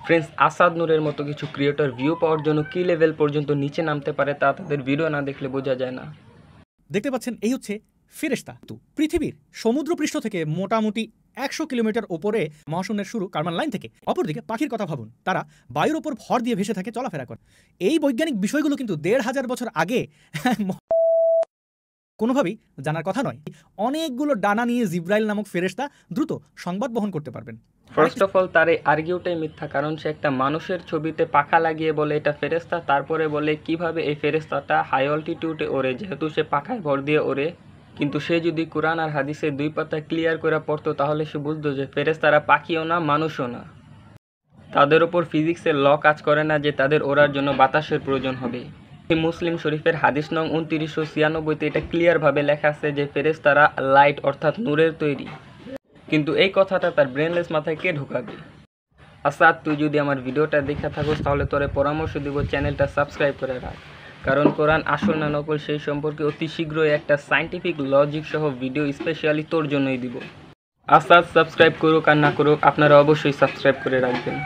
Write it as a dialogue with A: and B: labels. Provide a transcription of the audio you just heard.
A: Friends, Asad নূরের মতো কিছু ক্রিয়েটর ভিউ পাওয়ার জন্য কি লেভেল পর্যন্ত নিচে নামতে পারে তা তাদের ভিডিও না দেখলে বোঝা যায় না।
B: দেখতে পাচ্ছেন এই হচ্ছে ফেরেশতা। পৃথিবীর সমুদ্রপৃষ্ঠ থেকে মোটামুটি 100 কিলোমিটার ওপরে মহাশূন্যের শুরু কার্মান লাইন থেকে। অপরদিকে পাখির কথা ভাবুন, তারা বায়ুর ওপর ভর দিয়ে ভেসে থাকে, চলাফেরা করে। এই বৈজ্ঞানিক বিষয়গুলো কিন্তু 1500 বছর আগে কোনোভাবেই জানার কথা নয়। অনেকগুলো ডানা নিয়ে জিব্রাইল নামক ফেরেশতা দ্রুত সংবাদ বহন করতে পারবেন।
A: ফার্স্ট অফ অল, তার এই আর্গিউটাই মিথ্যা, কারণ সে একটা মানুষের ছবিতে পাখা লাগিয়ে বলে এটা ফেরেশতা, তারপরে বলে কিভাবে এই ফেরেশতাটা হাই অল্টিটিউডে ওড়ে, যেহেতু সে পাখায় ভর দিয়ে ওড়ে। কিন্তু সে যদি কোরআন আর হাদিসে 2 পাতা ক্লিয়ার করে পড়তো তাহলে সে বুঝতো যে ফেরেশতারা পাখিও না, মানুষও না। তাদের ওপর ফিজিক্সের ল কাজ করে না যে তাদের ওড়ার জন্য বাতাসের প্রয়োজন হবে। মুসলিম শরীফের হাদিস নং 2996-তে এটা ক্লিয়ারভাবে লেখা আছে যে ফেরেশতারা লাইট অর্থাৎ নূরের তৈরি। কিন্তু এই কথাটা তার ব্রেনলেস মাথায় কে ঢোকাবে? আসাদ, তুই যদি আমার ভিডিওটা দেখে থাকোস তাহলে তোরে পরামর্শ দিব চ্যানেলটা সাবস্ক্রাইব করে রাখ, কারণ কোরআন আসল না নকল সেই সম্পর্কে অতি শীঘ্রই একটা সায়েন্টিফিক লজিক সহ ভিডিও স্পেশালি তোর জন্যই দিব। আসাদ সাবস্ক্রাইব করুক আর না করুক, আপনারা অবশ্যই সাবস্ক্রাইব করে রাখবেন।